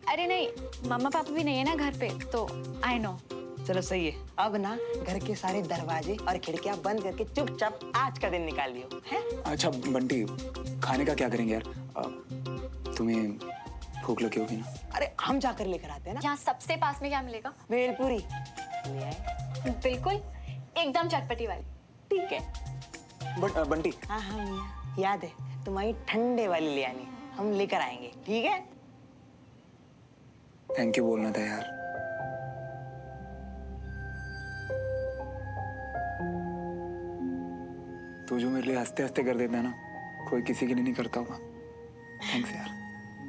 अरे नहीं, मम्मा पापा भी नहीं है ना घर पे, तो आई नो। चलो सही है। अब ना घर के सारे दरवाजे और खिड़कियां बंद करके चुपचाप आज का दिन निकाल लियो है। अच्छा बंटी, खाने का क्या करेंगे यार? तुम्हें भूख लगी होगी ना? अरे हम जाकर लेकर आते हैं ना। यहाँ सबसे पास में क्या मिलेगा? भेलपुरी ले आए। बिल्कुल, एकदम चटपटी वाली। ठीक है। बट बंटी। हाँ हाँ मियाँ, याद है तुम्हारी ठंडे वाली ले आनी, हम लेकर आएंगे। ठीक है। थैंक यू बोलना था यार। तू जो मेरे लिए हंसते हंसते कर देता है ना, कोई किसी के लिए नहीं करता होगा। थैंक्स यार।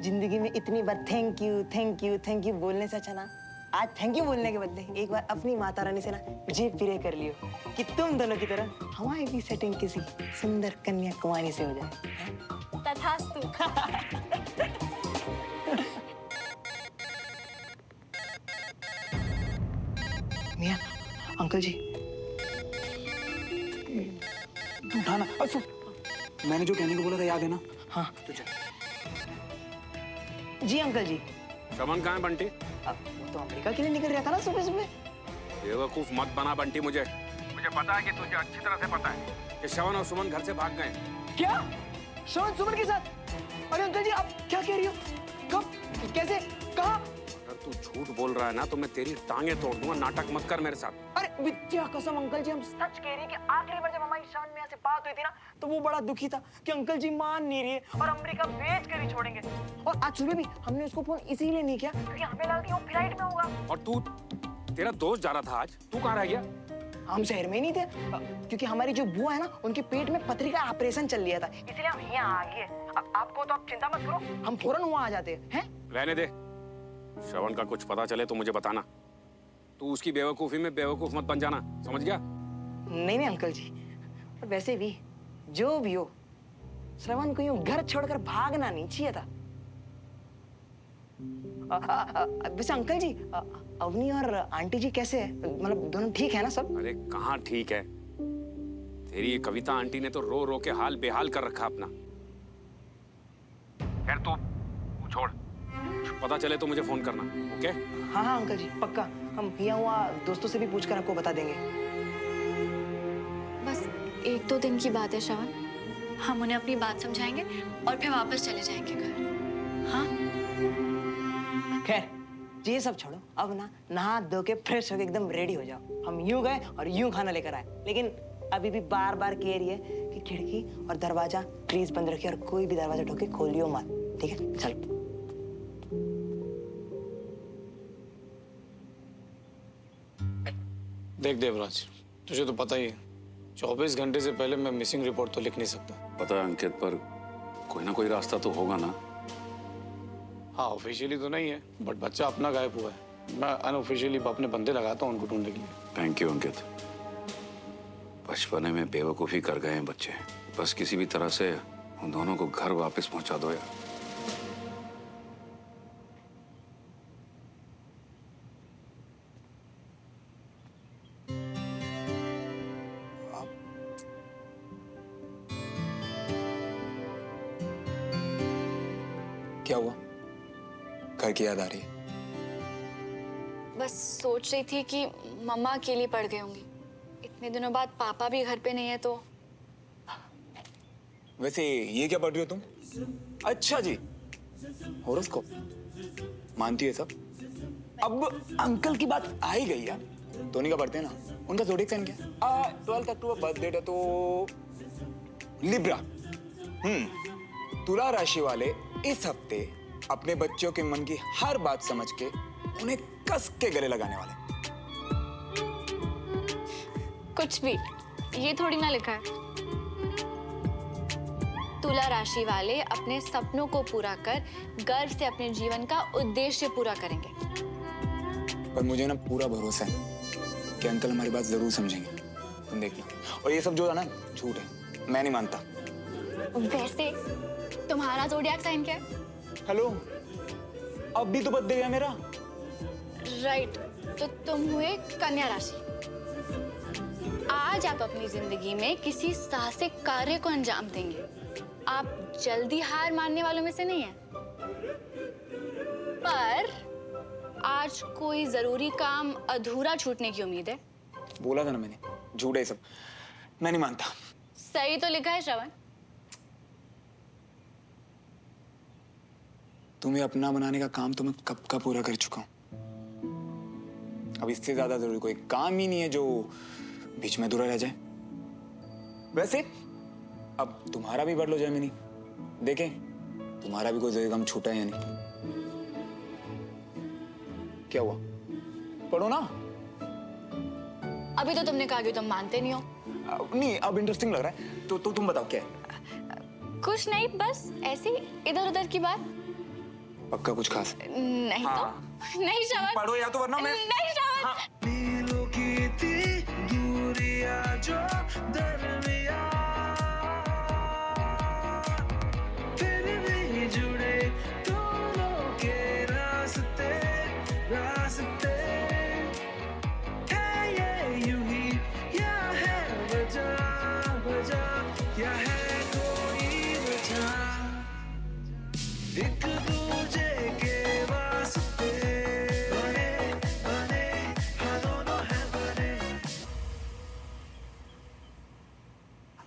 जिंदगी में इतनी बार thank you thank you thank you बोलने से अच्छा ना, आज थैंक यू बोलने के बदले एक बार अपनी माता रानी से ना जी प्रे कर लियो कि तुम दोनों की तरह हमारी भी सेटिंग किसी सुंदर कन्या कुमारी से हो जाए। तथास्तु। मियाँ, अंकल जी। उठाना। मैंने जो कहने को बोला था याद है ना? हाँ तुझे। जी अंकल जी। श्रवण कहाँ है बंटी? वो तो अमेरिका के लिए निकल रहा था ना सुबह सुबह। बेवकूफ मत बना बंटी मुझे पता है कि तुझे अच्छी तरह से पता है कि श्रवण और सुमन घर से भाग गए। क्या? श्रवण सुमन के साथ? अरे अंकल जी आप क्या कह रही हो? कब? कैसे? कहाँ? अगर तू झूठ बोल रहा है ना तो मैं तेरी टांगे तोड़ दूंगा। नाटक मत कर मेरे साथ। अरे विद्या कसम अंकल जी हम सच कह रही है कि आखिरी बार जब हमारी श्रवण मियाँ से बात हुई थी ना तो वो बड़ा दुखी था कि अंकल जी मान नहीं रही है और अमेरिका भेज कर ही छोड़ेंगे। और आज सुबह भी हमने उसको फोन इसीलिए नहीं किया क्योंकि हमें लगा कि वो फ्लाइट में होगा। और तू, तेरा दोस्त जा रहा था आज, तू कहाँ रह गया? हम शहर में ही नहीं थे क्योंकि हमारी जो बुआ है ना उनके पेट में पथरी का ऑपरेशन चल रहा था, इसलिए हम यहाँ आ गए। अब आपको तो आप चिंता मत करो, हम फौरन वहाँ आ जाते हैं। रहने दे। श्रवण का कुछ पता चले तो मुझे बताना। तू उसकी बेवकूफी में बेवकूफ मत बन जाना, समझ गया? नहीं नहीं अंकल जी, और वैसे भी जो भी हो श्रवण को यूं घर छोड़कर भागना नहीं चाहिए था। वैसे अंकल जी अवनी और आंटी जी कैसे है? मतलब दोनों ठीक है ना सब? अरे कहाँ ठीक है, तेरी ये कविता आंटी ने तो रो रो के हाल बेहाल कर रखा अपना। खैर तू छोड़, पता चले तो मुझे फोन करना, ओके? हाँ हाँ अंकल जी पक्का, हम यहाँ हुआ दोस्तों से भी पूछकर आपको बता देंगे। बस 1-2 दिन की बात है श्रवण, हम उन्हें अपनी बात समझाएंगे और फिर वापस चले जाएंगे घर। हाँ खैर ये सब छोड़ो, अब ना नहा धो के फ्रेश होके एकदम रेडी हो जाओ। हम यूं गए और यूं खाना लेकर आए, लेकिन अभी भी बार बार कह रही है कि खिड़की और दरवाजा प्लीज बंद रखिए और कोई भी दरवाजा ठोके खोलियो मत, ठीक है? चल। देख देवराज, तुझे तो पता ही है 24 घंटे से पहले मैं मिसिंग रिपोर्ट तो लिख नहीं सकता। पता है अंकित, पर कोई ना कोई रास्ता तो होगा ना? हाँ ऑफिशियली तो नहीं है, बट बच्चा अपना गायब हुआ है। मैं अनऑफिशियली अपने बंदे लगाता हूँ उनको ढूंढने के लिए। थैंक यू अंकित। बचपने में बेवकूफ़ी कर गए हैं बच्चे, बस किसी भी तरह से उन दोनों को घर वापस पहुंचा दो यार। क्या हुआ? घर की याद आ रही है? बस सोच रही थी कि मम्मा अकेली पड़ गई होंगी, इतने दिनों बाद पापा भी घर पे नहीं है तो। वैसे ये क्या पढ़ रही हो तुम? अच्छा जी, होरोस्कोप मानती है सब? अब अंकल की बात आ ही गई यार, धोनी का पढ़ते हैं ना, उनका ज़ोडिएक साइन क्या? 12 अक्टूबर बर्थ डेट है तो लिब्रा। तुला राशि वाले इस हफ्ते अपने बच्चों के मन की हर बात समझ के उन्हें कस के गले लगाने वाले। कुछ भी, ये थोड़ी ना लिखा है। तुला राशि वाले अपने सपनों को पूरा कर गर्व से अपने जीवन का उद्देश्य पूरा करेंगे। पर मुझे ना पूरा भरोसा है कि अंकल हमारी बात जरूर समझेंगे, तुम देखना। और ये सब जो है ना झूठ है, मैं नहीं मानता। वैसे तुम्हारा ज़ोडिएक साइन क्या है? हेलो, अब भी तो बर्थडे है मेरा। राइट, तो तुम हुए कन्या राशि। आज आप अपनी जिंदगी में किसी साहसिक कार्य को अंजाम देंगे। आप जल्दी हार मानने वालों में से नहीं हैं। पर आज कोई जरूरी काम अधूरा छूटने की उम्मीद है। बोला था ना मैंने, झूठ है सब, मैं नहीं मानता। सही तो लिखा है श्रवण। तुम्हें अपना बनाने का काम तो मैं कब का पूरा कर चुका हूं। अब इससे ज्यादा जरूरी कोई काम ही नहीं है जो बीच में अधूरा रह जाए। वैसे अब तुम्हारा भी पढ़ लो जयमिनी, देखें तुम्हारा भी कोई जरूरी काम छूटा है या नहीं। क्या हुआ, पढ़ो ना। अभी तो तुमने कहा कि तुम मानते नहीं हो। नहीं, अब इंटरेस्टिंग लग रहा है तो तुम बताओ क्या है। कुछ नहीं, बस ऐसी इधर उधर की बात। पक्का कुछ खास? नहीं हाँ। तो नहीं श्रवण, पढ़ो या तो वरना मैं। नहीं श्रवण। हाँ।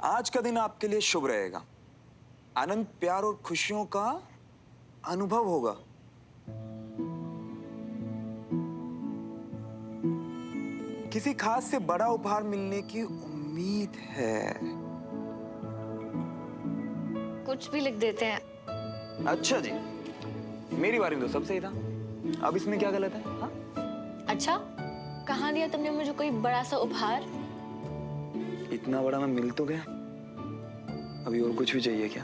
आज का दिन आपके लिए शुभ रहेगा। आनंद, प्यार और खुशियों का अनुभव होगा। किसी खास से बड़ा उपहार मिलने की उम्मीद है। कुछ भी लिख देते हैं। अच्छा जी, मेरी बारी में तो सब सही था। अब इसमें क्या गलत है? हाँ? अच्छा, कहाँ दिया तुमने मुझे कोई बड़ा सा उपहार? इतना बड़ा मैं मिल तो गया, अभी और कुछ भी चाहिए क्या?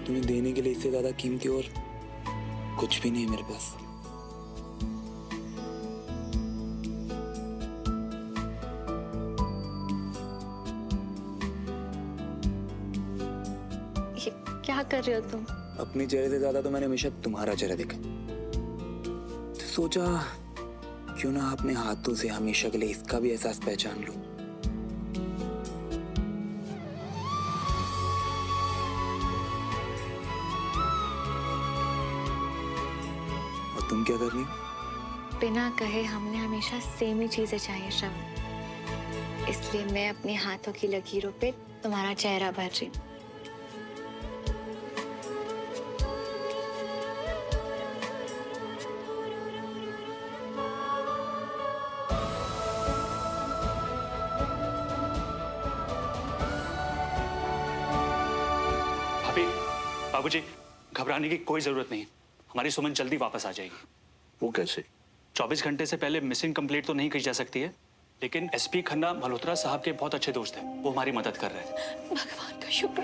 तुम्हें देने के लिए इससे ज्यादा कीमती और कुछ भी नहीं है मेरे पास। ये क्या कर रहे हो तुम? अपने चेहरे से ज्यादा तो मैंने हमेशा तुम्हारा चेहरा देखा, तो सोचा क्यों ना अपने हाथों से हमेशा के लिए इसका भी एहसास पहचान लूं। और तुम क्या कर रही हो? बिना कहे हमने हमेशा सेम ही चीजें चाहिए श्रवण, इसलिए मैं अपने हाथों की लकीरों पे तुम्हारा चेहरा भर रही हूँ। भाभी, बाबूजी, घबराने की कोई जरूरत नहीं। हमारी सुमन जल्दी वापस आ जाएगी। वो कैसे? 24 घंटे से पहले मिसिंग कंप्लेंट तो नहीं की जा सकती है, लेकिन एसपी खन्ना मल्होत्रा साहब के बहुत अच्छे दोस्त हैं। वो हमारी मदद कर रहे हैं। भगवान का शुक्र।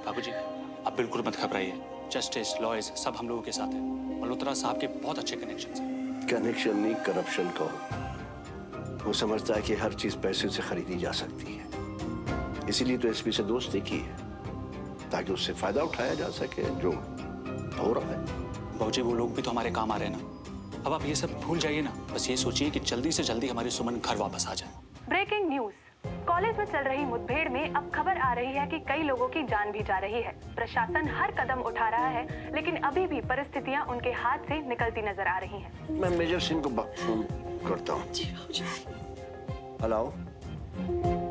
बाबूजी, आप बिल्कुल मत घबराइए। जस्टिस, लॉयर्स सब हम लोगों के साथ हैं। मल्होत्रा साहब के बहुत अच्छे कनेक्शन हैं। कनेक्शन नहीं, करप्शन कहो। वो समझता है कि हर चीज पैसे से खरीदी जा सकती है, इसीलिए तो एसपी से दोस्ती की है, ताकि उससे फायदा उठाया जा सके, जो हो रहा है। बाबूजी, वो लोग भी तो हमारे काम आ रहे हैं ना। अब आप ये सब भूल जाइए ना, बस ये सोचिए कि जल्दी से जल्दी हमारी सुमन घर वापस आ जाए। Breaking news. कॉलेज में चल रही मुठभेड़ में अब खबर आ रही है कि कई लोगों की जान भी जा रही है। प्रशासन हर कदम उठा रहा है, लेकिन अभी भी परिस्थितियां उनके हाथ से निकलती नजर आ रही हैं। मैं मेजर सिंह को फोन करता हूँ। हेलो,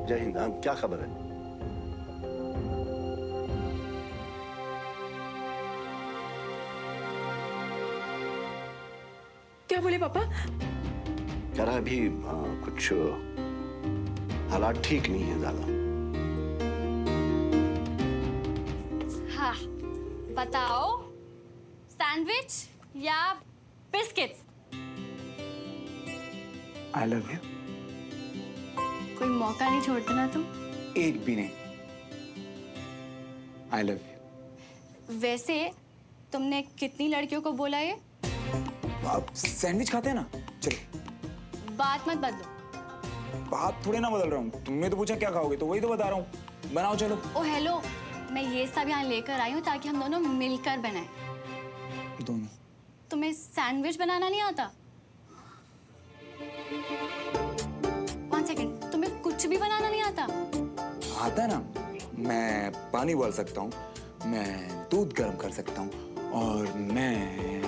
जय हिंद। हाँ, क्या खबर है? क्या बोले पापा? कह रहा अभी कुछ हालात ठीक नहीं है ज्यादा। हाँ, बताओ, सैंडविच या बिस्किट्स? I love you. कोई मौका नहीं छोड़ते ना तुम? एक भी नहीं। आई लव यू। वैसे तुमने कितनी लड़कियों को बोला ये? आप सैंडविच खाते हैं ना? चलो बात मत बदलो। बात थोड़ी ना बदल रहा हूँ। तुमने तो पूछा क्या खाओगे, तो वही तो बता रहा हूँ। बनाओ चलो। ओ हेलो, मैं ये सब यहाँ लेकर आई हूँ ताकि हम दोनों मिलकर बनाएं। दोनों? तुम्हें सैंडविच बनाना नहीं आता? 1 सेकेंड, तुम्हें कुछ भी बनाना नहीं आता? आता है ना। मैं पानी उबाल सकता हूँ, मैं दूध गर्म कर सकता हूँ, और मैं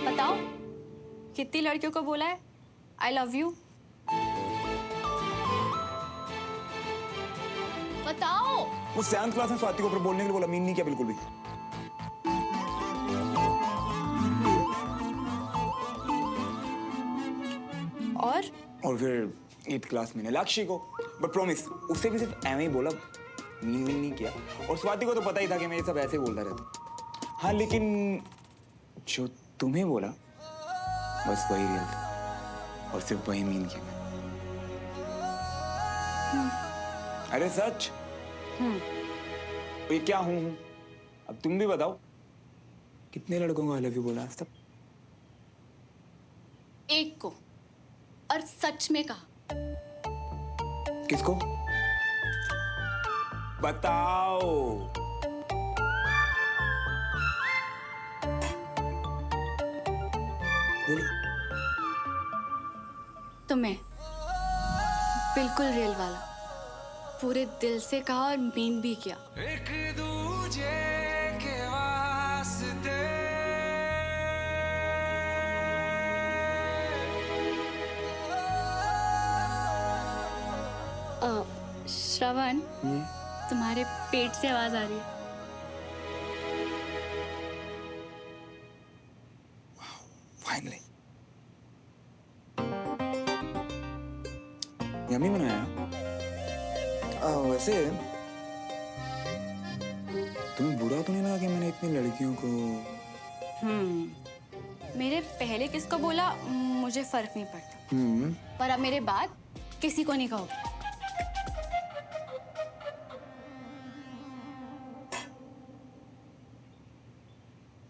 बताओ, कितनी लड़कियों को बोला है आई लव यू? बताओ। वो 7th क्लास में स्वाति को ऊपर बोलने के लिए बोला, मीन नहीं किया बिल्कुल भी। और फिर 8th क्लास में नीलाक्षी को, बट प्रॉमिस उससे भी सिर्फ ऐਵੇਂ ही बोला, मीन नहीं किया। और स्वाति को तो पता ही था कि मैं ये सब ऐसे बोलता रहता। हाँ, लेकिन जो तुम्हें बोला बस वही रियल था, और सिर्फ वही मीन किया। अरे सच। ये क्या हूँ? अब तुम भी बताओ, कितने लड़कों को आई लव यू बोला आज तक? एक को, और सच में कहा। किसको? बताओ। बोलो। तुम्हें बिल्कुल रियल वाला, पूरे दिल से कहा और मीन भी किया। एक दूजे के वास्ते श्रवण, तुम्हारे पेट से आवाज आ रही है। फाइनली यम्मी बनाया। वैसे तुम्हें बुरा तो नहीं लगा कि मैंने इतनी लड़कियों को? मेरे पहले किसको बोला मुझे फर्क नहीं पड़ता, पर अब मेरे बाद किसी को नहीं कहोगे।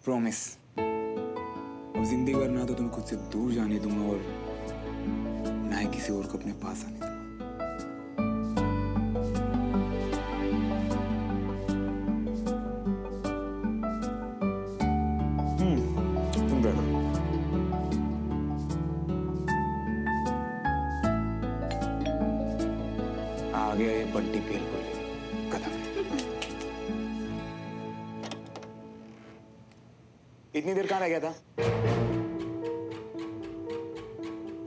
प्रॉमिस, अब जिंदगी भर ना तो तुम्हें खुद से दूर जाने दूंगा, और ना ही किसी और को अपने पास आने दूंगा। तुम बैठो। आ गया ये बड्डी पेल को ले कदम। इतनी देर कहाँ रह गया था?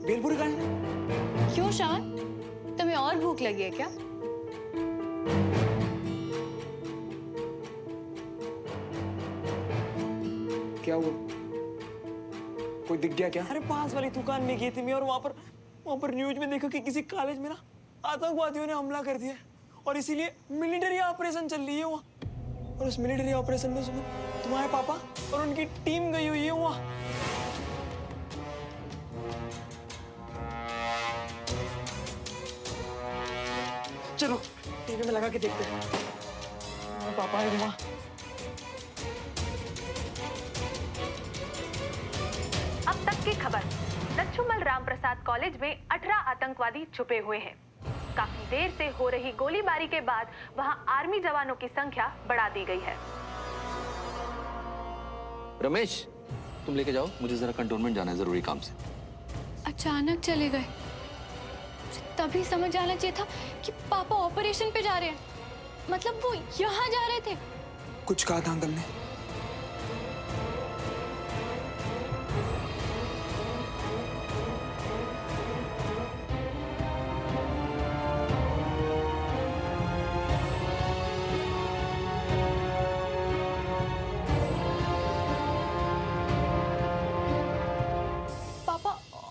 भेलपुरी कहाँ है? क्यों शान, तुम्हें और भूख लगी है क्या? क्या हुआ? कोई दिख गया क्या? अरे पास वाली दुकान में गई थी मैं, और वहां पर न्यूज में देखा कि किसी कॉलेज में ना आतंकवादियों ने हमला कर दिया, और इसीलिए मिलिट्री ऑपरेशन चल रही है वहाँ। और उस मिलिट्री ऑपरेशन में तुम्हारे पापा और उनकी टीम गई हुई है वहाँ। चलो टीवी में लगा के देखते हैं। तुम्हारे पापा है वहाँ। अब तक की खबर, लच्छूमल रामप्रसाद कॉलेज में 18 आतंकवादी छुपे हुए हैं। काफी देर से हो रही गोलीबारी के बाद वहां आर्मी जवानों की संख्या बढ़ा दी गई है। रमेश, तुम लेके जाओ, मुझे जरा कंटोनमेंट जाना है जरूरी काम से। अचानक चले गए, तभी समझ आना चाहिए था कि पापा ऑपरेशन पे जा रहे हैं। मतलब वो यहाँ जा रहे थे। कुछ कहा था अंकल ने?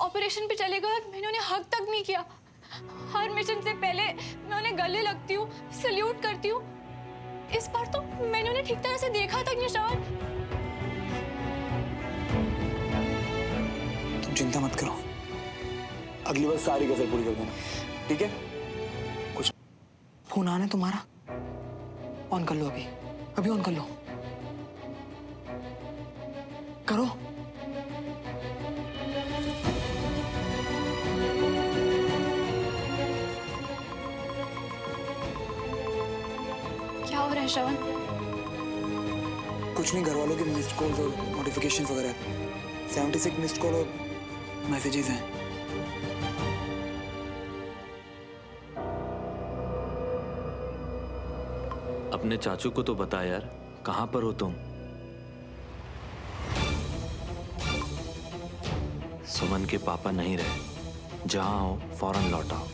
ऑपरेशन पे चले गए और मैंने उन्हें हक तक नहीं किया। हर मिशन से पहले मैं उन्हें गले लगती हूँ, सल्यूट करती हूँ। इस बार तो मैंने उन्हें ठीक तरह से देखा तक नहीं। श्रवण, तुम चिंता मत करो, अगली बार सारी कसर पूरी कर देना, ठीक है? कुछ फोन आना तुम्हारा? ऑन कर लो अभी, अभी ऑन कर लो। करो। क्या हो रहा है श्रवण? कुछ नहीं, घर वालों के मिस्ड कॉल्स और नोटिफिकेशन वगैरह। 76 मिस्ड कॉल और मैसेजेस हैं। अपने चाचू को तो बता यार, कहां पर हो तुम? सुमन के पापा नहीं रहे, जहां हो फौरन लौट आओ।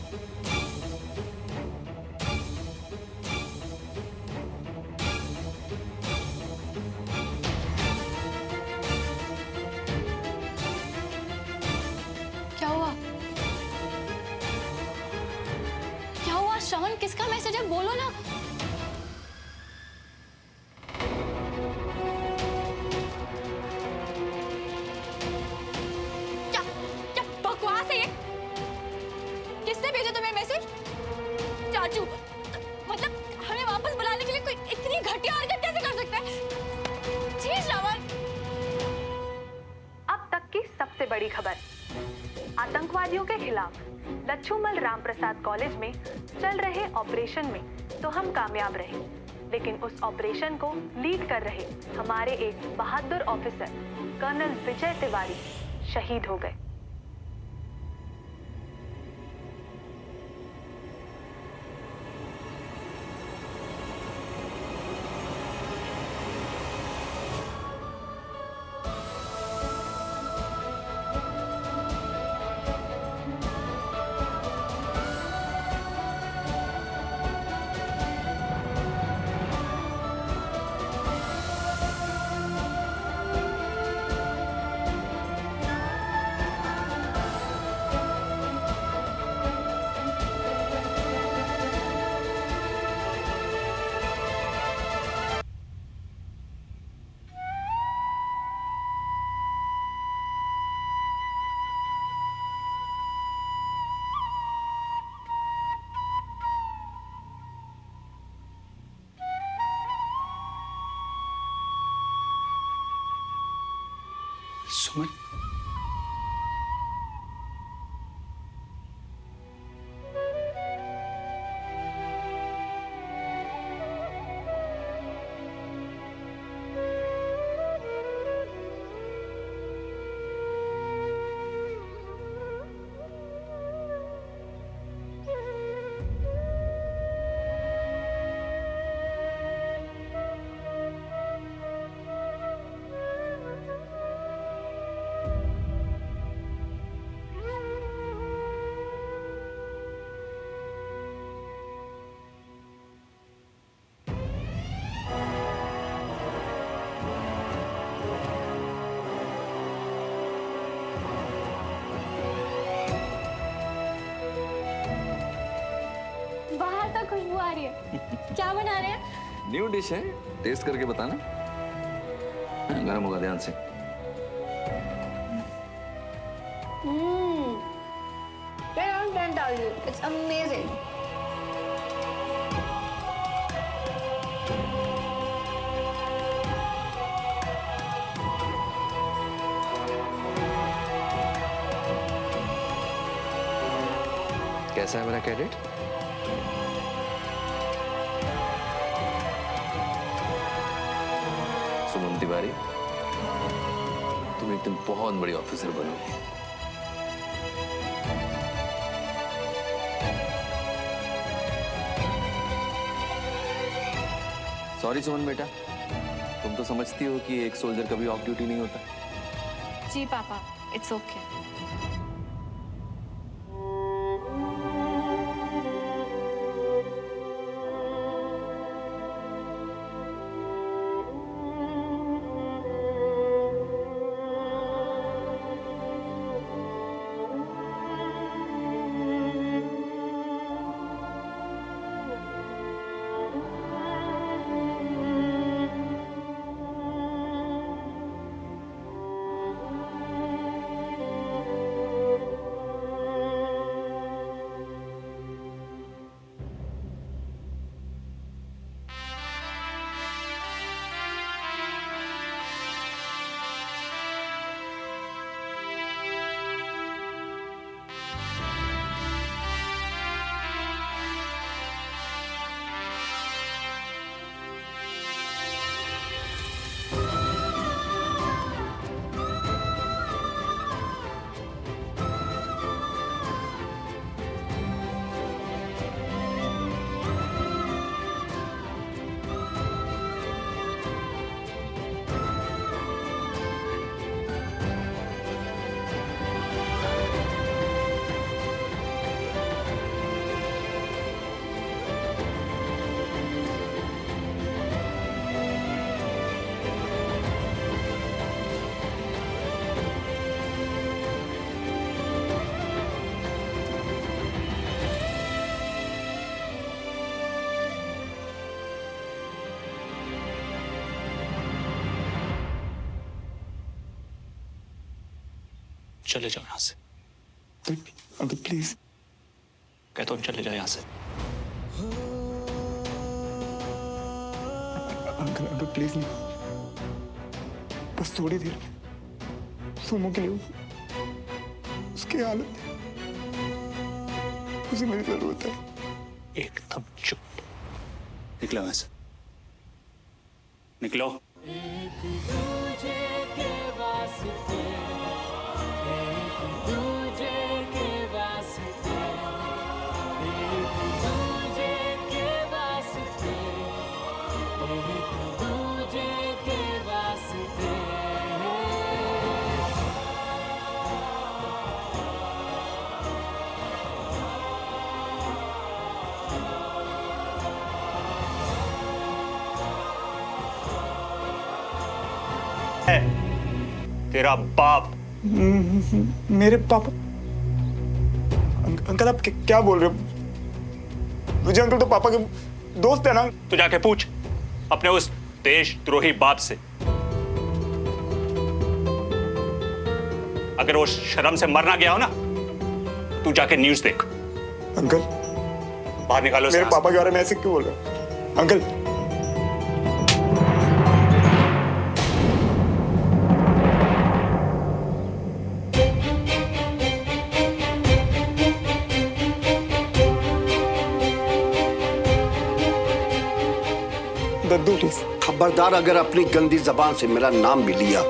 क्या हुआ? क्या हुआ श्रवण? किसका मैसेज है? बोलो ना। क्या क्या बकवास है ये? किसने भेजा तुम्हें मैसेज? चाचू? मतलब हमें वापस बुलाने के लिए कोई इतनी घटिया हरकत कैसे कर सकता है? जी श्रवण। अब तक की सबसे बड़ी खबर, आतंकवादियों के खिलाफ लच्छूमल राम प्रसाद कॉलेज में चल रहे ऑपरेशन में तो हम कामयाब रहे, लेकिन उस ऑपरेशन को लीड कर रहे हमारे एक बहादुर ऑफिसर कर्नल विजय तिवारी शहीद हो गए। सुमन, बाहर तक खुशबू आ रही है। क्या बना रहे हैं? न्यू डिश है, टेस्ट करके बताना। हाँ, गर्म होगा, ध्यान से। It's amazing. कैसा है मेरा कैडेट? सुमन तिवारी, तुम एक दिन बहुत बड़ी ऑफिसर बनोगे। सॉरी सुमन बेटा, तुम तो समझती हो कि एक सोल्जर कभी ऑफ ड्यूटी नहीं होता। जी पापा, it's okay. चले जाओ यहाँ से। Uncle please. कहता हूँ चले जाओ यहाँ से। अंकल अंकल प्लीज नहीं, बस थोड़ी देर सुमो के लिए उसकी हालत, उसे मेरी जरूरत है। एकदम चुप। निकलो यहाँ से, निकलो। तेरा बाप। मेरे पापा? अंकल आप क्या बोल रहे हो? मुझे अंकल तो पापा के दोस्त है ना। तू जाके पूछ अपने उस देशद्रोही बाप से, अगर वो शर्म से मरना गया हो ना, तू जाके न्यूज़ देख। अंकल बाहर निकालो मेरे पापा के बारे में ऐसे क्यों बोल रहे हो अंकल? Daddu please. खबरदार अगर अपनी गंदी जबान से मेरा नाम भी लिया,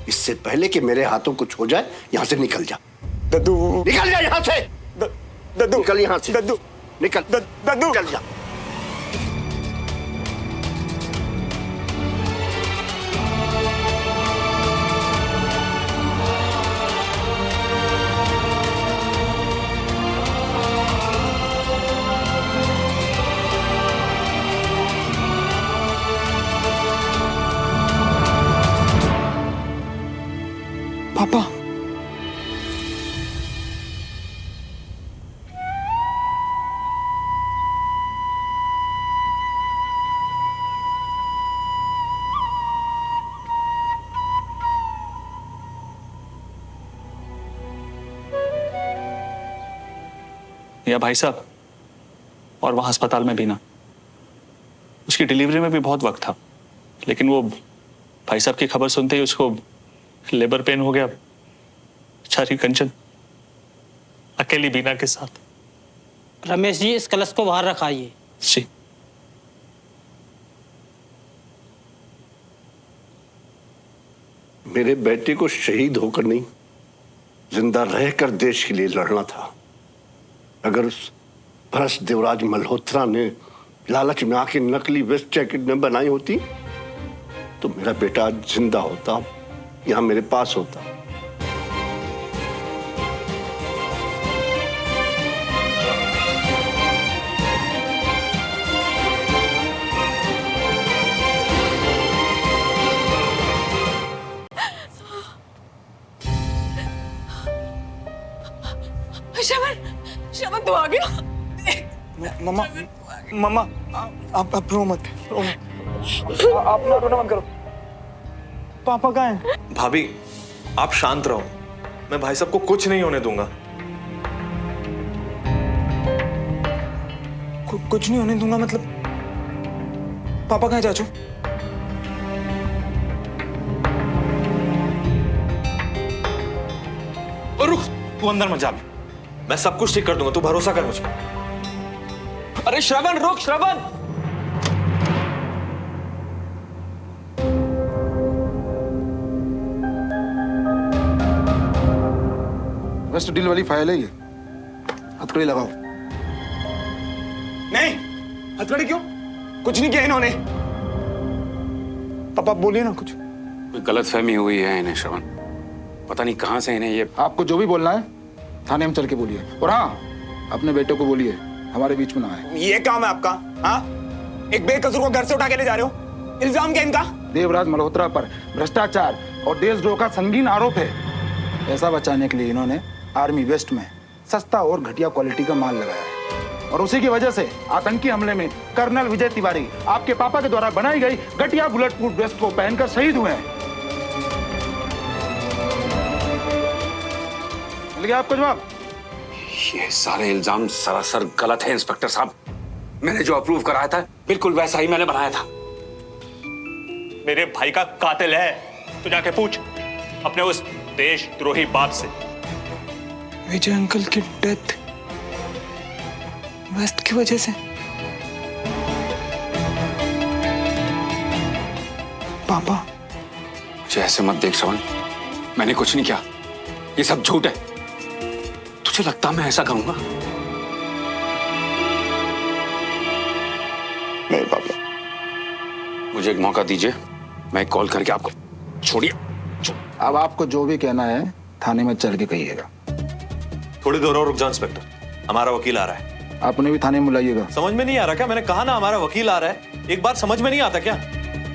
इससे पहले कि मेरे हाथों कुछ हो जाए, यहाँ से निकल जा। दद्दू निकल जा यहाँ से। दद्दू निकल यहाँ से। दद्दू निकल। दद्दू निकल जा। पापा या भाई साहब, और वहां अस्पताल में भी ना, उसकी डिलीवरी में भी बहुत वक्त था, लेकिन वो भाई साहब की खबर सुनते ही उसको लेबर पेन हो गया। बेचारी कंचन अकेली बीना के साथ। रमेश जी, इस कलश को बाहर रखाइए। जी। मेरे बेटे को शहीद होकर नहीं, जिंदा रहकर देश के लिए लड़ना था। अगर उस भ्रष्ट देवराज मल्होत्रा ने लालच में आके नकली वेस्ट जैकेट न बनाई होती, तो मेरा बेटा आज जिंदा होता, यहां मेरे पास होता। श्रवण तू आ गया? मम्मा मम्मा आप रो मत, रो मत। आप ना रोना मत करो। पापा कहाँ हैं? भाभी आप शांत रहो, मैं भाई साहब को कुछ नहीं होने दूंगा। कुछ नहीं होने दूंगा मतलब? पापा कहाँ हैं चाचू? रुक, तू अंदर मत जा, मैं सब कुछ ठीक कर दूंगा, तू भरोसा कर मुझ पर। अरे श्रवण रुक, श्रवण। वेस्ट डील वाली फाइल है ये, हथकड़ी लगाओ। नहीं, हथकड़ी क्यों? कुछ नहीं किया इन्होंने। पापा बोलिए ना कुछ। कोई गलतफहमी हुई है इन्हें श्रवण, पता नहीं कहां से इन्हें ये। आपको जो भी बोलना है थाने में चल के बोलिए, और हाँ, अपने बेटे को बोलिए हमारे बीच में ना आए। ये काम है आपका? हाँ, एक बेकसूर को घर से उठा के ले जा रहे हो, इल्जाम क्या इनका? देवराज मल्होत्रा पर भ्रष्टाचार और देशद्रोह का संगीन आरोप है। पैसा बचाने के लिए इन्होंने आर्मी वेस्ट में सस्ता और घटिया क्वालिटी का माल लगाया है, और उसी की वजह से आतंकी हमले में कर्नल विजय तिवारी आपके पापा के द्वारा बनाई गई घटिया बुलेट प्रूफ वेस्ट को पहनकर शहीद हुए हैं। मिल गया आपको जवाब? ये सारे इल्जाम सरासर गलत है इंस्पेक्टर साहब। मैंने जो अप्रूव कराया था बिल्कुल वैसा ही मैंने बनाया था। मेरे भाई का कातिल है, तो जाके पूछ अपने उस देशद्रोही बाप से। विजय अंकल की डेथ वेस्ट की वजह से? पापा मुझे ऐसे मत देख श्रवण, मैंने कुछ नहीं किया, ये सब झूठ है। तुझे लगता मैं ऐसा करूंगा? नहीं पापा, मुझे एक मौका दीजिए, मैं कॉल करके आपको। छोड़िए। अब आपको जो भी कहना है थाने में चल के कहिएगा। थोड़ी देर और रुक जाओ इंस्पेक्टर, हमारा वकील आ रहा है। आप उन्हें भी थाने में बुलाइएगा। समझ में नहीं आ रहा क्या? मैंने कहा ना हमारा वकील आ रहा है। एक बार समझ में नहीं आता क्या?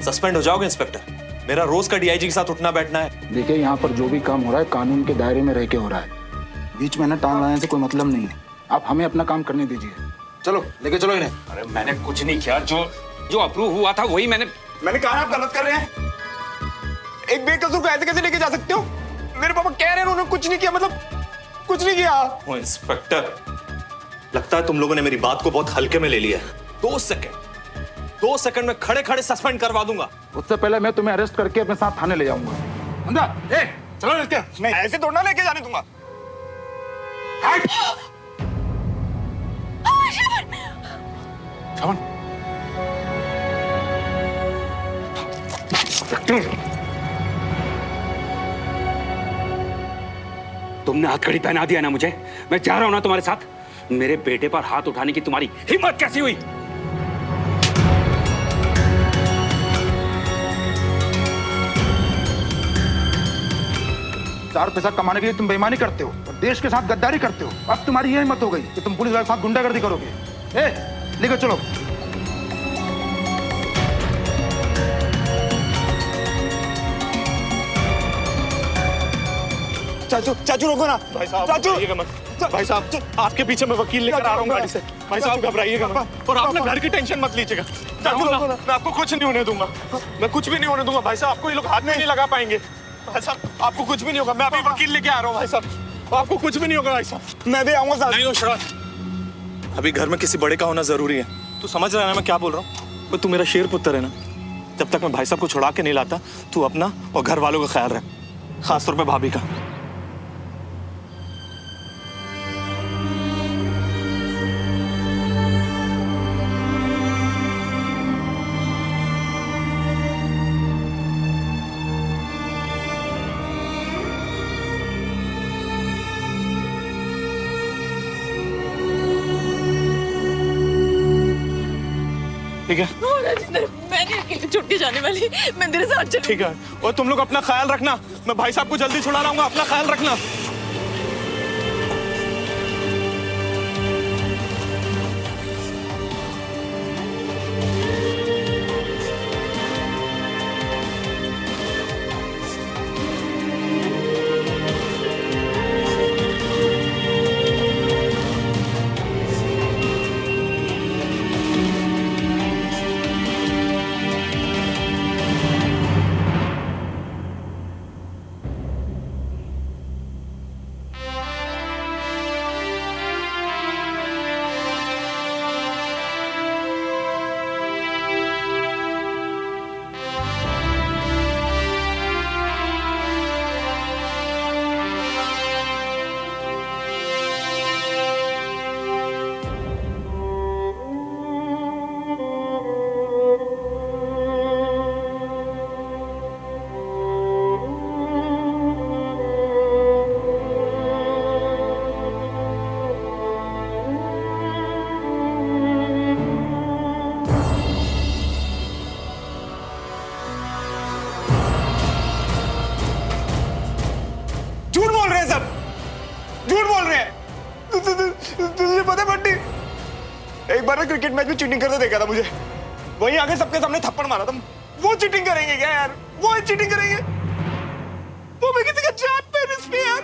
सस्पेंड हो जाओगे इंस्पेक्टर। मेरा रोज का डीआईजी के साथ उठना बैठना है। देखिए, यहाँ पर जो भी काम हो रहा है कानून के दायरे में रह के हो रहा है। बीच में ना टांग लाने से कोई मतलब नहीं है। आप हमें अपना काम करने दीजिए। चलो लेके चलो इन्हें। अरे मैंने कुछ नहीं किया, जो अप्रूव हुआ था वही मैंने कहा आप गलत कर रहे हैं। एक बेकसूर को ऐसे कैसे लेके जा सकते हो? मेरे पापा कह रहे हैं उन्होंने कुछ नहीं किया, मतलब कुछ नहीं किया। ओ इंस्पेक्टर, लगता है तुम लोगों ने मेरी बात को बहुत हल्के में ले लिया है। 2 सेकंड में खड़े खड़े सस्पेंड करवा दूंगा। उससे पहले मैं तुम्हें अरेस्ट करके अपने साथ थाने ले जाऊंगा। अंदर चलो लेते हैं। नहीं, ऐसे थोड़ा लेके जाने दूंगा। श्रवण, तुमने हथकड़ी पहना दिया ना मुझे। मैं जा रहा हूं ना तुम्हारे साथ। मेरे बेटे पर हाथ उठाने की तुम्हारी हिम्मत कैसी हुई? चार पैसा कमाने के लिए तुम बेईमानी करते हो और देश के साथ गद्दारी करते हो। अब तुम्हारी यह हिम्मत हो गई कि तुम पुलिस वाले के साथ गुंडागर्दी करोगे। लेकर चलो। चाचू रोको ना। भाई साहब चाचू, घबराइएगा मत। भाई साहब आपके पीछे मैं वकील लेकर आ रहा हूँ गाड़ी से। भाई साहब घबराइएगा मत और आप ना घर की टेंशन मत लीजिएगा। चाचू ना, मैं आपको कुछ नहीं होने दूंगा। मैं कुछ भी नहीं होने दूंगा भाई साहब। आपको ये लोग हाथ में नहीं लगा पाएंगे। भाई साहब आपको कुछ भी नहीं होगा। मैं अभी वकील लेके आ रहा हूँ भाई साहब। आपको कुछ भी नहीं होगा भाई साहब। मैं भी आऊंगा साथ। नहीं हो शरद, अभी घर में किसी बड़े का होना जरूरी है। तू समझ रहा है ना मैं क्या बोल रहा हूँ? तू मेरा शेर पुत्र है ना। जब तक मैं भाई साहब को छुड़ा के नहीं लाता, तू अपना और घर वालों का ख्याल रख, खासतौर पर भाभी का। ठीक है, मैं नहीं अकेले छुट के जाने वाली। मैं तेरे साथ चलूंगी। ठीक है। और तुम लोग अपना ख्याल रखना। मैं भाई साहब को जल्दी छुड़ा लाऊंगा। अपना ख्याल रखना। तुझे पता है बंटी, एक बार ना क्रिकेट मैच में चीटिंग करते देखा था मुझे। वहीं आगे सबके सामने थप्पड़ मारा था। वो चीटिंग करेंगे क्या यार? वो चीटिंग करेंगे? वो मैं किसी का जान पे इस पे यार।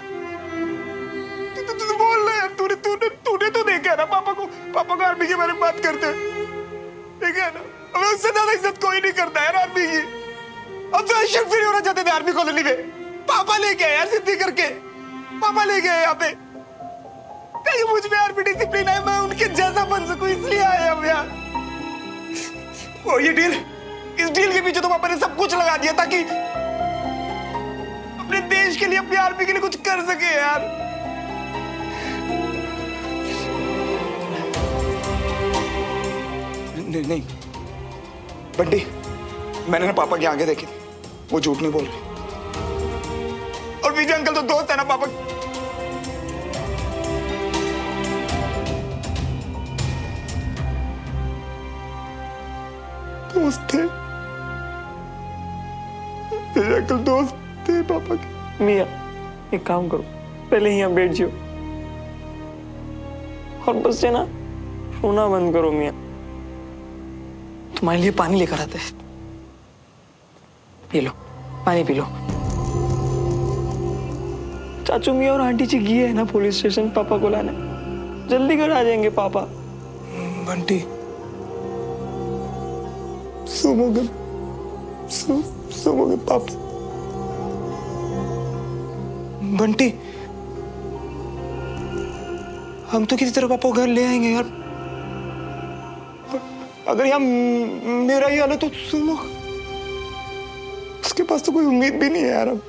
तू बोल रहा यार। तूने तो देखा ना पापा को आर्मी के बारे में बात करते देखा ना। हमें उससे ज्यादा इज्जत कोई नहीं करता यार आर्मी की। अब तो शिफ्ट फ्री होना चाहते थे आर्मी कॉलोनी में, पापा लेके आए यार सिद्धि करके। पापा ले गए यहाँ पे। कहीं मुझ में यार भी डिसिप्लिन है, मैं उनके जैसा बन सकूं, इसलिए आए हम यार। और ये डील, इस डील के पीछे तो पापा ने सब कुछ लगा दिया ताकि अपने देश के लिए, अपनी आर्मी के लिए कुछ कर सके यार। नहीं नहीं बंटी, मैंने ना पापा की आंखें देखी, वो झूठ नहीं बोल रहे। और विजय अंकल तो दोस्त है ना पापा। दोस्त थे, विजय अंकल दोस्त थे पापा के। मिया एक काम करो, पहले यहाँ बैठ जाओ और बस से ना रोना बंद करो। मिया तुम्हारे लिए पानी लेकर आते हैं, ये लो पानी पी लो। चाचू मिया और आंटी जी गए हैं ना पुलिस स्टेशन पापा को लाने, जल्दी घर आ जाएंगे पापा। बंटी सोमोगे, सोमोगे पापा। बंटी हम तो किसी तरह पापा को घर ले आएंगे यार। अगर यहाँ मेरा ही हाल है तो सुनो, उसके पास तो कोई उम्मीद भी नहीं है यार। अब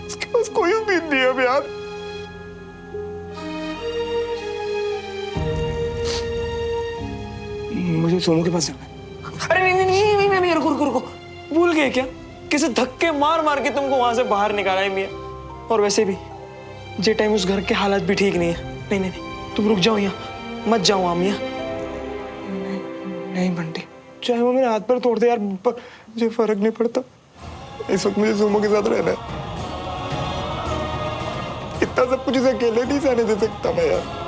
उसके पास कोई उम्मीद नहीं है अब यार। मुझे सोनू के पास जाना है। अरे नहीं नहीं नहीं नहीं, रुको रुको रुको, भूल गए क्या? किसी धक्के मार मार के तुमको वहां से बाहर निकाला है मिया। और वैसे भी जे टाइम उस घर के हालात भी ठीक नहीं है। नहीं नहीं नहीं, तुम रुक जाओ यहाँ, मत जाओ आमिया। नहीं बंटी, चाहे वो मेरे हाथ पर तोड़ दे यार, मुझे फर्क नहीं पड़ता। इस वक्त मुझे सोमो के साथ रहना है। इतना सब कुछ इसे अकेले नहीं सहने दे सकता मैं यार।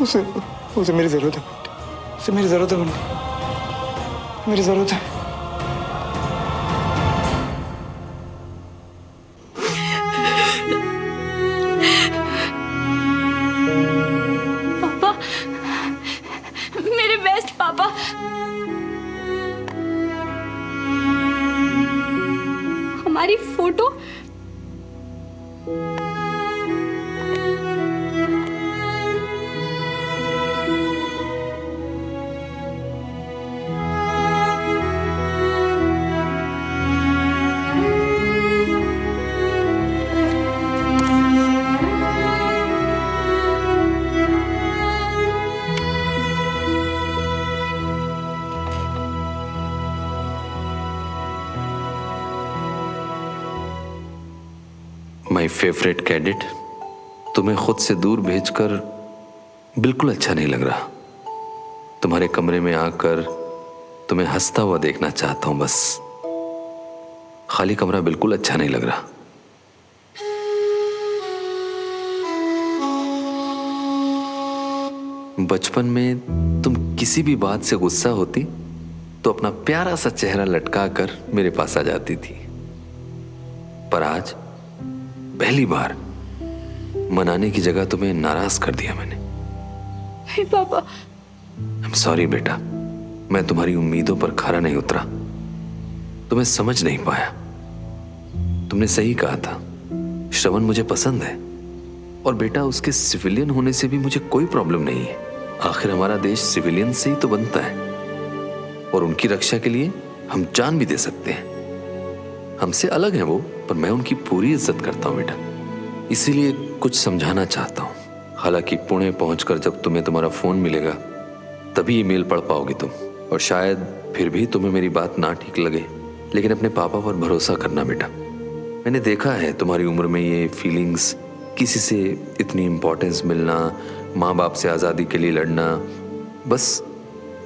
उसे मेरी जरूरत है, उसे मेरी जरूरत है बंटी, मेरी जरूरत है। पापा, मेरे बेस्ट पापा। हमारी फोटो माय फेवरेट कैडेट, तुम्हें खुद से दूर भेजकर बिल्कुल अच्छा नहीं लग रहा। तुम्हारे कमरे में आकर तुम्हें हंसता हुआ देखना चाहता हूं बस। खाली कमरा बिल्कुल अच्छा नहीं लग रहा। बचपन में तुम किसी भी बात से गुस्सा होती तो अपना प्यारा सा चेहरा लटका कर मेरे पास आ जाती थी, पर आज पहली बार मनाने की जगह तुम्हें नाराज कर दिया मैंने। नहीं पापा। आई एम सॉरी बेटा, मैं तुम्हारी उम्मीदों पर खरा नहीं उतरा, तुम्हें समझ नहीं पाया। तुमने सही कहा था, श्रवण मुझे पसंद है और बेटा उसके सिविलियन होने से भी मुझे कोई प्रॉब्लम नहीं है। आखिर हमारा देश सिविलियन से ही तो बनता है और उनकी रक्षा के लिए हम जान भी दे सकते हैं। हमसे अलग हैं वो, पर मैं उनकी पूरी इज्जत करता हूं बेटा, इसीलिए कुछ समझाना चाहता हूं। हालांकि पुणे पहुंचकर जब तुम्हें तुम्हारा फोन मिलेगा तभी ईमेल पढ़ पाओगे तुम, और शायद फिर भी तुम्हें मेरी बात ना ठीक लगे, लेकिन अपने पापा पर भरोसा करना बेटा। मैंने देखा है तुम्हारी उम्र में ये फीलिंग्स, किसी से इतनी इम्पोर्टेंस मिलना, माँ बाप से आज़ादी के लिए लड़ना, बस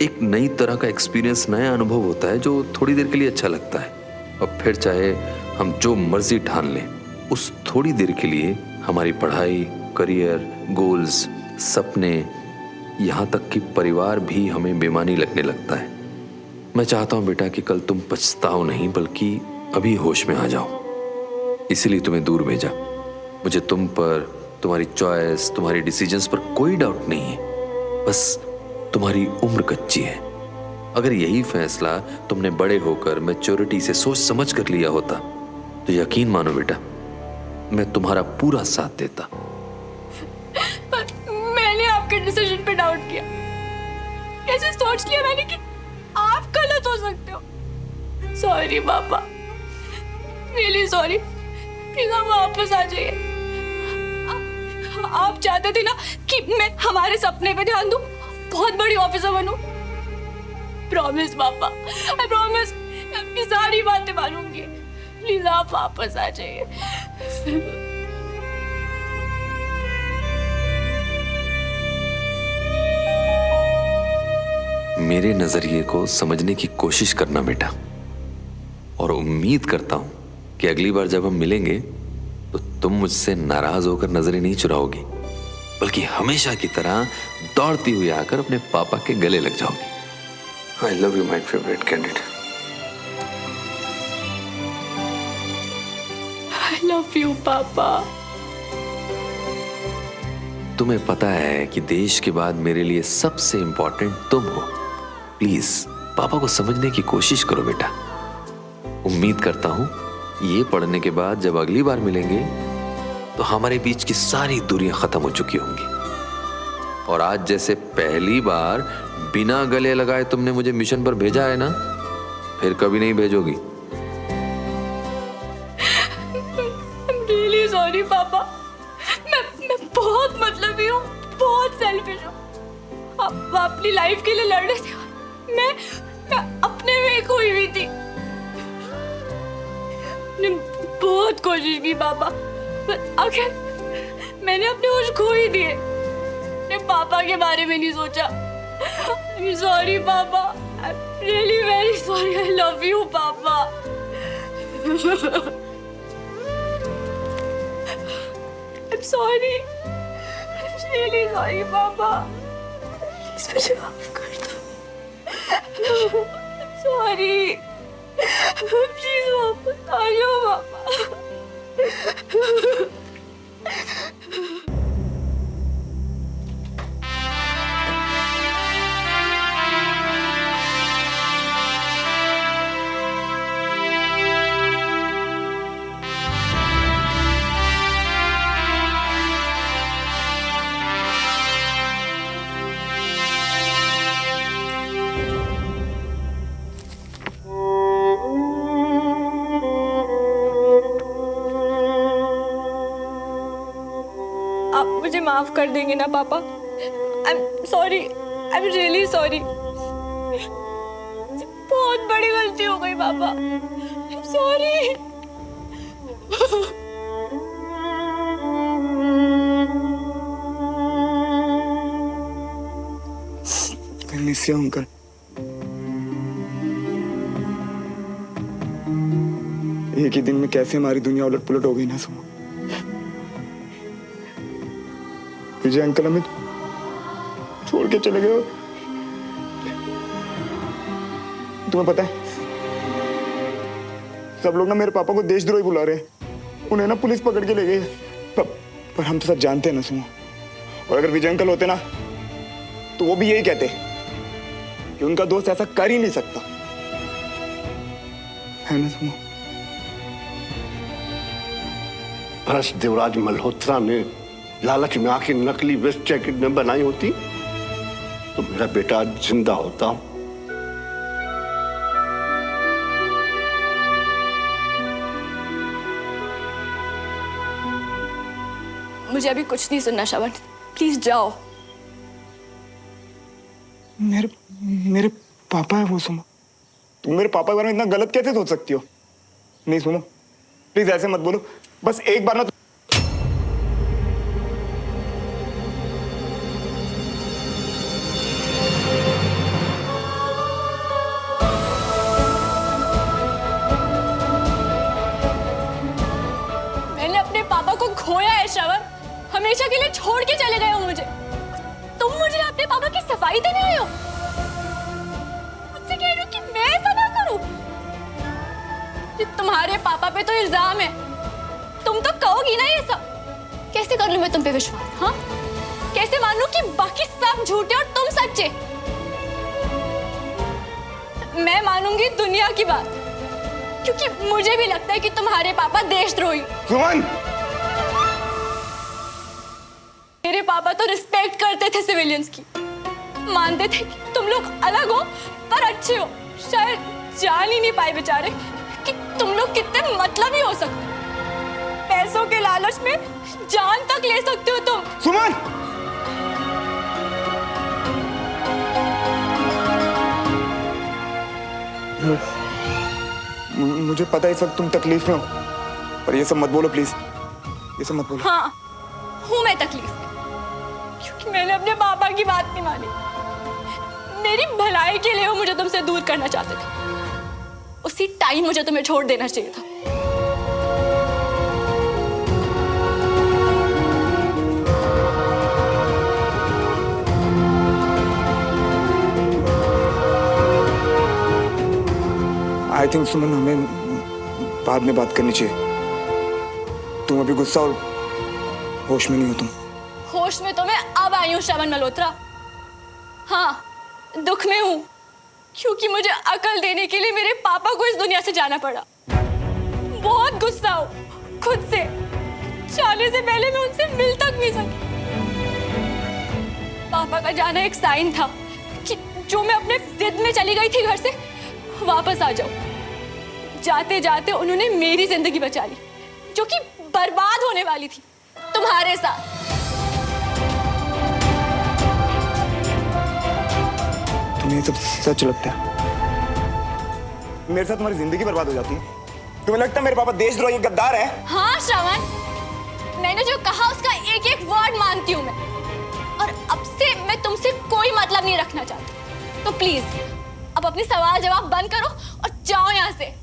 एक नई तरह का एक्सपीरियंस, नया अनुभव होता है जो थोड़ी देर के लिए अच्छा लगता है, और फिर चाहे हम जो मर्जी ठान लें, उस थोड़ी देर के लिए हमारी पढ़ाई, करियर, गोल्स, सपने, यहाँ तक कि परिवार भी हमें बेमानी लगने लगता है। मैं चाहता हूँ बेटा कि कल तुम पछताओ नहीं, बल्कि अभी होश में आ जाओ, इसीलिए तुम्हें दूर भेजा। मुझे तुम पर, तुम्हारी चॉइस, तुम्हारी डिसीजंस पर कोई डाउट नहीं है, बस तुम्हारी उम्र कच्ची है। अगर यही फैसला तुमने बड़े होकर मैच्योरिटी से सोच समझ कर लिया होता तो यकीन मानो बेटा, मैं तुम्हारा पूरा साथ देता। पर मैंने आपके डिसीजन पे डाउट किया। कैसे सोच लिया मैंने कि आप गलत हो सकते हो। सॉरी पापा, रियली सॉरी। प्लीज आप वापस आ जाइए। आप चाहते थे ना कि मैं हमारे सपने पे ध्यान दूं, बहुत बड़ी ऑफिसर बनूं। प्रॉमिस पापा, आई प्रॉमिस, मैं आपकी सारी बातें मानूंगी। प्लीज आप वापस आ जाइए। मेरे नजरिए को समझने की कोशिश करना बेटा, और उम्मीद करता हूं कि अगली बार जब हम मिलेंगे तो तुम मुझसे नाराज होकर नजरें नहीं चुराओगी, बल्कि हमेशा की तरह दौड़ती हुई आकर अपने पापा के गले लग जाओगी। आई love you my favourite candidate. I love you पापा। तुम्हें पता है कि देश के बाद मेरे लिए सबसे इंपॉर्टेंट तुम हो। प्लीज पापा को समझने की कोशिश करो बेटा। उम्मीद करता हूं ये पढ़ने के बाद जब अगली बार मिलेंगे तो हमारे बीच की सारी दूरियां खत्म हो चुकी होंगी, और आज जैसे पहली बार बिना गले लगाए तुमने मुझे मिशन पर भेजा है ना, फिर कभी नहीं भेजोगी। रियली सॉरी पापा, मैं बहुत मतलबी हूँ, बहुत सेल्फिश हूँ। आप अपनी लाइफ के लिए लड़ रहे थे, मैं अपने में खोई हुई थी। मैंने बहुत कोशिश की पापा, पर आखिर मैंने अपने होश खो ही दिए। मैंने पापा के बारे में नहीं सोचा। सॉरी पापा, I am really very sorry. I love you पापा। I am sorry, I am really sorry पापा। प्लीज मुझे माफ कर दो। सॉरी, प्लीज वापस आ जाओ पापा। आप मुझे माफ कर देंगे ना पापा? I am sorry, I am really sorry. बहुत बड़ी गलती हो गई पापा, I am sorry. Miss you uncle. एक ही दिन में कैसे हमारी दुनिया उलट पुलट हो गई ना सुनो। विजय अंकल हमें छोड़ के चले गए। तुम्हें पता है सब लोग ना मेरे पापा को देशद्रोही बुला रहे हैं। उन्हें ना पुलिस पकड़ के ले गई। पर हम तो सब जानते हैं ना सुनो। और अगर विजय अंकल होते ना तो वो भी यही कहते कि उनका दोस्त ऐसा कर ही नहीं सकता, है ना सुनो। भ्रष्ट देवराज मल्होत्रा ने लालच में आके नकली वेस्ट जैकेट में बनाई होती तो मेरा बेटा आज जिंदा होता। मुझे अभी कुछ नहीं सुनना श्रवण, प्लीज जाओ। मेरे पापा है वो सुनो। तुम मेरे पापा के बारे में इतना गलत कैसे सोच सकती हो? नहीं सुनो, प्लीज ऐसे मत बोलो। बस एक बार ना मैंने अपने पापा को खोया है श्रवण, हमेशा के लिए छोड़ के चले गए हो मुझे। तुम मुझे अपने पापा की सफाई देने आए हो? मुझसे कह रहे हो कि मैं ऐसा ना करूं? तुम्हारे पापा पे तो इल्जाम है, तुम तो कहोगी ना ये सब। कैसे कर लूं मैं तुम पे विश्वास? हाँ, कैसे मानूं कि बाकी सब झूठे और तुम सच्चे? मानूंगी दुनिया की बात, क्योंकि मुझे भी लगता है कि तुम्हारे पापा देशद्रोही। सुमन! मेरे पापा तो रिस्पेक्ट करते थे सिविलियंस की, मानते थे कि तुम लोग अलग हो पर अच्छे हो। शायद जान ही नहीं पाए बेचारे कि तुम लोग कितने मतलबी हो सकते हो। पैसों के लालच में जान तक ले सकते हो तुम। सुमन! मुझे पता है इस वक्त तुम तकलीफ में हो, पर ये सब मत बोलो प्लीज, ये सब मत बोलो। हाँ, हूँ मैं तकलीफ में, क्योंकि मैंने अपने पापा की बात नहीं मानी। मेरी भलाई के लिए वो मुझे तुमसे दूर करना चाहते थे। उसी टाइम मुझे तुम्हें छोड़ देना चाहिए था। आई थिंक सुमन हमें बाद में बात करनी चाहिए। तुम अभी गुस्सा और होश में नहीं हो तुम। होश में तो मैं अब आई हूँ श्रवण मल्होत्रा। हाँ, दुख में हूँ, क्योंकि मुझे अकल देने के लिए मेरे पापा को इस दुनिया से जाना पड़ा। बहुत गुस्सा हूँ खुद से। जाने से पहले मैं उनसे मिल तक नहीं सकी। पापा का जाना एक साइन था कि जो मैं अपने जिद में चली गई थी घर से, वापस आ जाओ। जाते जाते उन्होंने मेरी जिंदगी बचा ली, जो कि बर्बाद होने वाली थी तुम्हारे साथ। तुम्हें सब सच लगता है? मेरे साथ तुम्हारी जिंदगी बर्बाद हो जाती है? तुम्हें लगता है मेरे पापा देशद्रोही गद्दार है? हाँ श्रवण, मैंने जो कहा उसका एक एक वर्ड मानती हूँ मैं, और अब से मैं तुमसे कोई मतलब नहीं रखना चाहती। तो प्लीज अब अपने सवाल जवाब बंद करो और जाओ यहाँ से,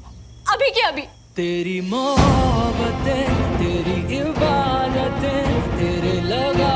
अभी के अभी। तेरी मोहब्बतें, तेरी इबादतें, तेरे लगा